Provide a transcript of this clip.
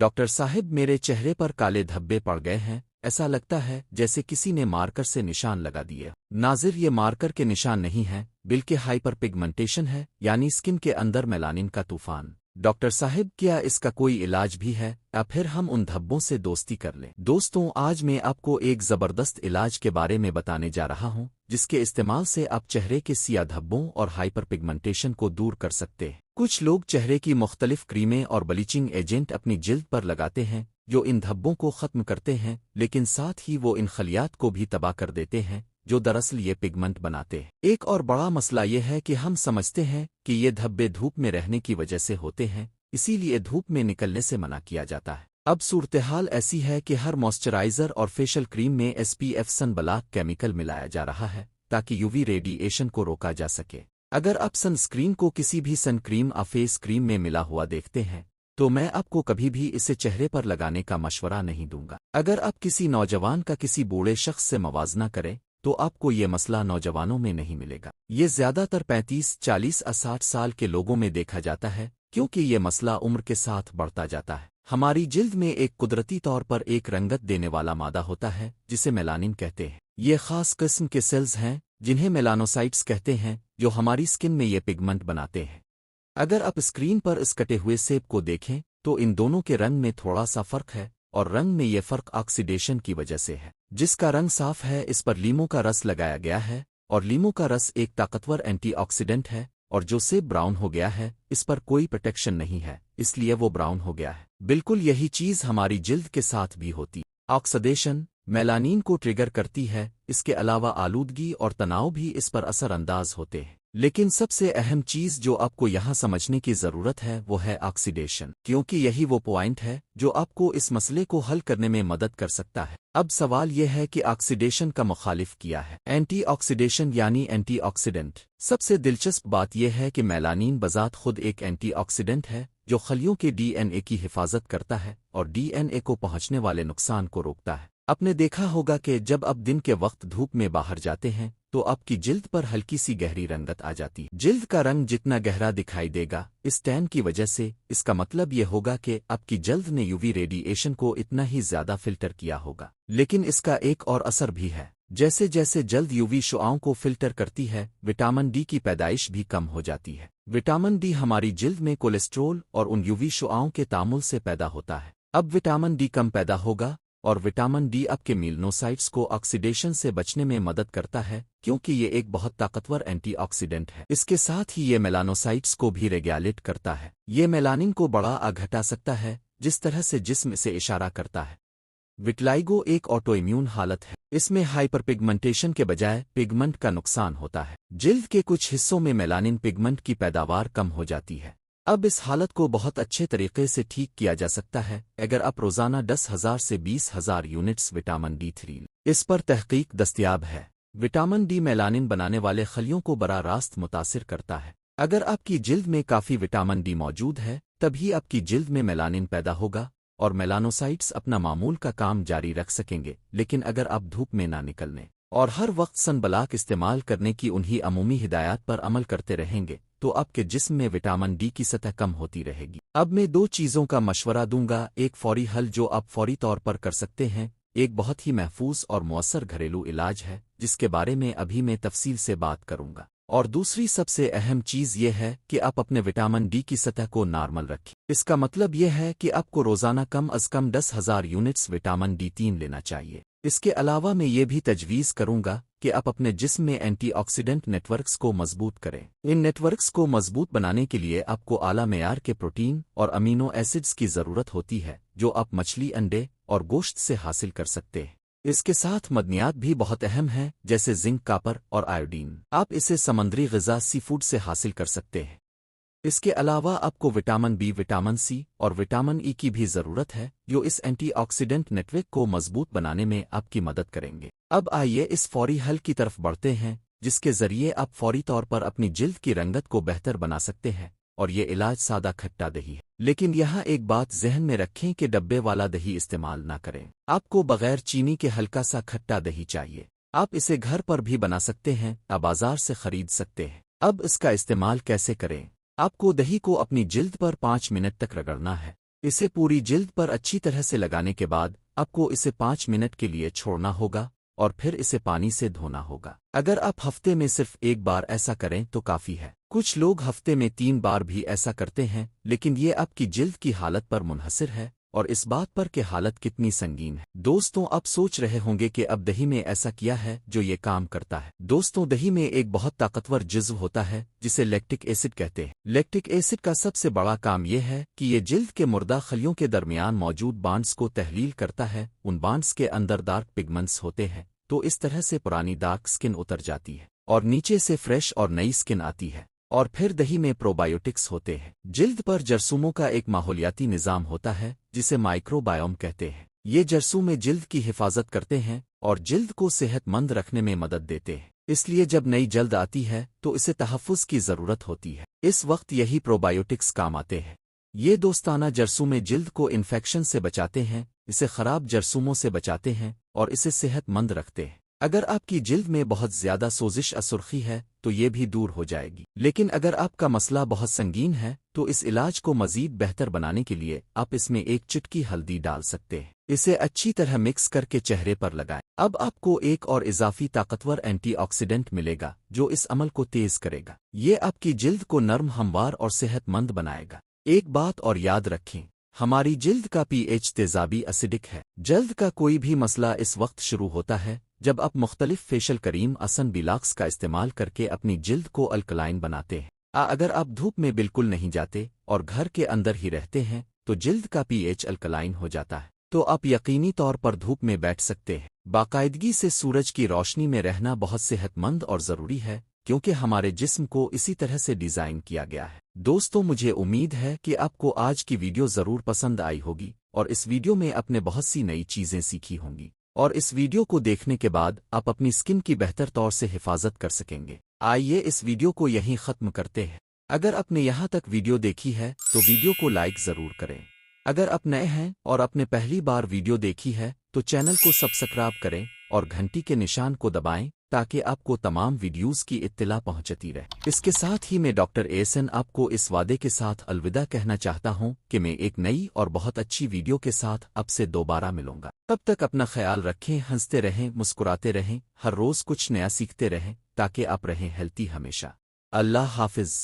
Doctor साहब, मेरे चेहरे पर काले धब्बे पड़ गए हैं। ऐसा लगता है जैसे किसी ने मार्कर से निशान लगा दिए। नाजिर, ये मार्कर के निशान नहीं है, बल्कि हाइपर पिगमेंटेशन है, यानी स्किन के अंदर मेलानिन का तूफान। डॉक्टर साहब, क्या इसका कोई इलाज भी है, या फिर हम उन धब्बों से दोस्ती कर लें? दोस्तों, आज मैं आपको एक जबरदस्त इलाज के बारे में बताने जा रहा हूं, जिसके इस्तेमाल से आप चेहरे के सिया धब्बों और हाइपर पिगमेंटेशन को दूर कर सकते हैं। कुछ लोग चेहरे की मुख्तलिफ क्रीमें और ब्लीचिंग एजेंट अपनी जिल्द पर लगाते हैं, जो इन धब्बों को खत्म करते हैं, लेकिन साथ ही वो इन खलियात को भी तबाह कर देते हैं जो दरअसल ये पिगमेंट बनाते हैं। एक और बड़ा मसला ये है कि हम समझते हैं कि ये धब्बे धूप में रहने की वजह से होते हैं, इसीलिए धूप में निकलने से मना किया जाता है। अब सूरत-ए-हाल ऐसी है कि हर मॉइस्चराइजर और फेशियल क्रीम में SPF सनब्लॉक केमिकल मिलाया जा रहा है, ताकि यूवी रेडिएशन को रोका जा सके। अगर आप सनस्क्रीन को किसी भी सन क्रीम या फेस क्रीम में मिला हुआ देखते हैं, तो मैं आपको कभी भी इसे चेहरे पर लगाने का मशवरा नहीं दूंगा। अगर आप किसी नौजवान का किसी बूढ़े शख्स से मवाजना करें, तो आपको ये मसला नौजवानों में नहीं मिलेगा। ये ज्यादातर 35, 40 या 60 साल के लोगों में देखा जाता है, क्योंकि ये मसला उम्र के साथ बढ़ता जाता है। हमारी जिल्द में एक कुदरती तौर पर एक रंगत देने वाला मादा होता है, जिसे मेलानिन कहते हैं। ये खास किस्म के सेल्स हैं, जिन्हें मेलानोसाइट्स कहते हैं, जो हमारी स्किन में ये पिगमेंट बनाते हैं। अगर आप स्क्रीन पर इस कटे हुए सेब को देखें, तो इन दोनों के रंग में थोड़ा सा फर्क है, और रंग में ये फर्क ऑक्सीडेशन की वजह से है। जिसका रंग साफ है, इस पर लीमू का रस लगाया गया है, और लीमू का रस एक ताकतवर एंटीऑक्सीडेंट है, और जो सेब ब्राउन हो गया है, इस पर कोई प्रोटेक्शन नहीं है, इसलिए वो ब्राउन हो गया है। बिल्कुल यही चीज हमारी जिल्द के साथ भी होती। ऑक्सीडेशन मेलानिन को ट्रिगर करती है, इसके अलावा आलूदगी और तनाव भी इस पर असर अंदाज होते हैं। लेकिन सबसे अहम चीज जो आपको यहाँ समझने की जरूरत है, वो है ऑक्सीडेशन, क्योंकि यही वो पॉइंट है जो आपको इस मसले को हल करने में मदद कर सकता है। अब सवाल यह है कि ऑक्सीडेशन का मुखालिफ किया है। एंटीऑक्सीडेशन यानी एंटीऑक्सीडेंट। सबसे दिलचस्प बात यह है कि मेलानिन बजात खुद एक एंटीऑक्सीडेंट है, जो खलियों के DNA की हिफाजत करता है और DNA को पहुंचने वाले नुकसान को रोकता है। आपने देखा होगा कि जब आप दिन के वक्त धूप में बाहर जाते हैं, तो आपकी जिल्द पर हल्की सी गहरी रंगत आ जाती है। जिल्द का रंग जितना गहरा दिखाई देगा, इस टैन की वजह से, इसका मतलब ये होगा कि आपकी जल्द ने यूवी रेडिएशन को इतना ही ज्यादा फिल्टर किया होगा। लेकिन इसका एक और असर भी है। जैसे जैसे जल्द यूवी शुआओं को फिल्टर करती है, विटामिन डी की पैदाइश भी कम हो जाती है। विटामिन डी हमारी जिल्द में कोलेस्ट्रोल और उन यूवी शुआओं के तामुल से पैदा होता है। अब विटामिन डी कम पैदा होगा, और विटामिन डी आपके मेलानोसाइट्स को ऑक्सीडेशन से बचने में मदद करता है, क्योंकि ये एक बहुत ताकतवर एंटीऑक्सीडेंट है। इसके साथ ही ये मेलानोसाइट्स को भी रेगुलेट करता है। ये मेलानिन को बढ़ा या घटा सकता है, जिस तरह से जिस्म से इशारा करता है। विटलाइगो एक ऑटोइम्यून हालत है। इसमें हाइपरपिगमेंटेशन के बजाय पिगमेंट का नुकसान होता है। जिल्द के कुछ हिस्सों में मेलानिन पिगमेंट की पैदावार कम हो जाती है। अब इस हालत को बहुत अच्छे तरीके से ठीक किया जा सकता है अगर आप रोजाना 10,000 से 20,000 यूनिट्स विटामिन D3। इस पर तहकीक दस्तयाब है। विटामिन डी मेलानिन बनाने वाले खलियों को बराह रास्त मुतासिर करता है। अगर आपकी जिल्द में काफ़ी विटामिन डी मौजूद है, तभी आपकी जिल्द में मेलानिन पैदा होगा और मेलानोसाइट्स अपना मामूल का काम जारी रख सकेंगे। लेकिन अगर आप धूप में ना निकलने और हर वक्त सनब्लॉक इस्तेमाल करने की उन्हीं अमूमी हिदायत पर अमल करते रहेंगे, तो आपके जिस्म में विटामिन डी की सतह कम होती रहेगी। अब मैं 2 चीज़ों का मशवरा दूंगा। एक फौरी हल जो आप फौरी तौर पर कर सकते हैं, एक बहुत ही महफूज और मुअस्सर घरेलू इलाज है, जिसके बारे में अभी मैं तफसील से बात करूंगा। और दूसरी सबसे अहम चीज़ यह है कि आप अपने विटामिन डी की सतह को नॉर्मल रखें। इसका मतलब यह है कि आपको रोज़ाना कम अज़ कम 10,000 यूनिट्स विटामिन D3 लेना चाहिए। इसके अलावा मैं ये भी तजवीज़ करूंगा कि आप अपने जिस्म में एंटीऑक्सीडेंट नेटवर्क्स को मजबूत करें। इन नेटवर्क्स को मजबूत बनाने के लिए आपको आला मेयार के प्रोटीन और अमीनो एसिड्स की ज़रूरत होती है, जो आप मछली, अंडे और गोश्त से हासिल कर सकते हैं। इसके साथ मदनियात भी बहुत अहम हैं, जैसे जिंक, कापर और आयोडीन। आप इसे समुद्री ग़िज़ा सी फूड से हासिल कर सकते हैं। इसके अलावा आपको विटामिन बी, विटामिन सी और विटामिन ई की भी ज़रूरत है, जो इस एंटीऑक्सीडेंट नेटवर्क को मजबूत बनाने में आपकी मदद करेंगे। अब आइए इस फौरी हल की तरफ बढ़ते हैं, जिसके ज़रिए आप फौरी तौर पर अपनी जिल्द की रंगत को बेहतर बना सकते हैं। और ये इलाज सादा खट्टा दही है। लेकिन यहाँ एक बात ज़हन में रखें कि डब्बे वाला दही इस्तेमाल ना करें। आपको बगैर चीनी के हल्का सा खट्टा दही चाहिए। आप इसे घर पर भी बना सकते हैं या बाजार से खरीद सकते हैं। अब इसका इस्तेमाल कैसे करें? आपको दही को अपनी जिल्द पर 5 मिनट तक रगड़ना है। इसे पूरी जिल्द पर अच्छी तरह से लगाने के बाद आपको इसे 5 मिनट के लिए छोड़ना होगा और फिर इसे पानी से धोना होगा। अगर आप हफ्ते में सिर्फ एक बार ऐसा करें तो काफी है। कुछ लोग हफ्ते में 3 बार भी ऐसा करते हैं, लेकिन ये आपकी जिल्द की हालत पर मुनहसिर है और इस बात पर कि हालत कितनी संगीन है। दोस्तों, आप सोच रहे होंगे कि अब दही में ऐसा किया है जो ये काम करता है। दोस्तों, दही में एक बहुत ताकतवर जिज्व होता है जिसे लैक्टिक एसिड कहते हैं। लैक्टिक एसिड का सबसे बड़ा काम यह है कि ये जिल्द के मुर्दा खलियों के दरमियान मौजूद बांड्स को तहलील करता है। उन बांड्स के अंदर डार्क पिगमेंट्स होते हैं, तो इस तरह से पुरानी डार्क स्किन उतर जाती है और नीचे से फ्रेश और नई स्किन आती है। और फिर दही में प्रोबायोटिक्स होते हैं। जिल्द पर जरासूमों का एक माहौलियाती निज़ाम होता है जिसे माइक्रोबायोम कहते हैं। ये जरासूम जिल्द की हिफाजत करते हैं और जिल्द को सेहतमंद रखने में मदद देते हैं। इसलिए जब नई जल्द आती है तो इसे तहफ़्फ़ुज़ की ज़रूरत होती है। इस वक्त यही प्रोबायोटिक्स काम आते हैं। ये दोस्ताना जरासूम जिल्द को इन्फेक्शन से बचाते हैं, इसे ख़राब जरासूमों से बचाते हैं और इसे सेहतमंद रखते हैं। अगर आपकी जिल्द में बहुत ज्यादा सोजिश या सुर्खी है तो ये भी दूर हो जाएगी। लेकिन अगर आपका मसला बहुत संगीन है तो इस इलाज को मजीद बेहतर बनाने के लिए आप इसमें एक चुटकी हल्दी डाल सकते हैं। इसे अच्छी तरह मिक्स करके चेहरे पर लगाएं। अब आपको एक और इजाफी ताकतवर एंटीऑक्सीडेंट मिलेगा जो इस अमल को तेज करेगा। ये आपकी जिल्द को नर्म, हमवार और सेहतमंद बनाएगा। एक बात और याद रखें, हमारी जिल्द का पीएच तेजाबी एसिडिक है। जल्द का कोई भी मसला इस वक्त शुरू होता है जब आप मुख्तलिफ फेशियल करीम असन बिलाक्स का इस्तेमाल करके अपनी जिल्द को अल्कलाइन बनाते हैं। अगर आप धूप में बिल्कुल नहीं जाते और घर के अंदर ही रहते हैं तो जिल्द का पीएच अल्कलाइन हो जाता है। तो आप यकीनी तौर पर धूप में बैठ सकते हैं। बाकायदगी से सूरज की रोशनी में रहना बहुत सेहतमंद और ज़रूरी है, क्योंकि हमारे जिस्म को इसी तरह से डिज़ाइन किया गया है। दोस्तों, मुझे उम्मीद है कि आपको आज की वीडियो ज़रूर पसंद आई होगी और इस वीडियो में आपने बहुत सी नई चीज़ें सीखी होंगी और इस वीडियो को देखने के बाद आप अपनी स्किन की बेहतर तौर से हिफाजत कर सकेंगे। आइए इस वीडियो को यहीं ख़त्म करते हैं। अगर आपने यहाँ तक वीडियो देखी है तो वीडियो को लाइक ज़रूर करें। अगर आप नए हैं और आपने पहली बार वीडियो देखी है तो चैनल को सब्सक्राइब करें और घंटी के निशान को दबाएं ताकि आपको तमाम वीडियोस की इत्तिला पहुंचती रहे। इसके साथ ही मैं डॉक्टर एहसन आपको इस वादे के साथ अलविदा कहना चाहता हूं कि मैं एक नई और बहुत अच्छी वीडियो के साथ आपसे दोबारा मिलूंगा। तब तक अपना ख्याल रखें, हंसते रहें, मुस्कुराते रहें, हर रोज़ कुछ नया सीखते रहें ताकि आप रहें हेल्थी हमेशा। अल्लाह हाफिज।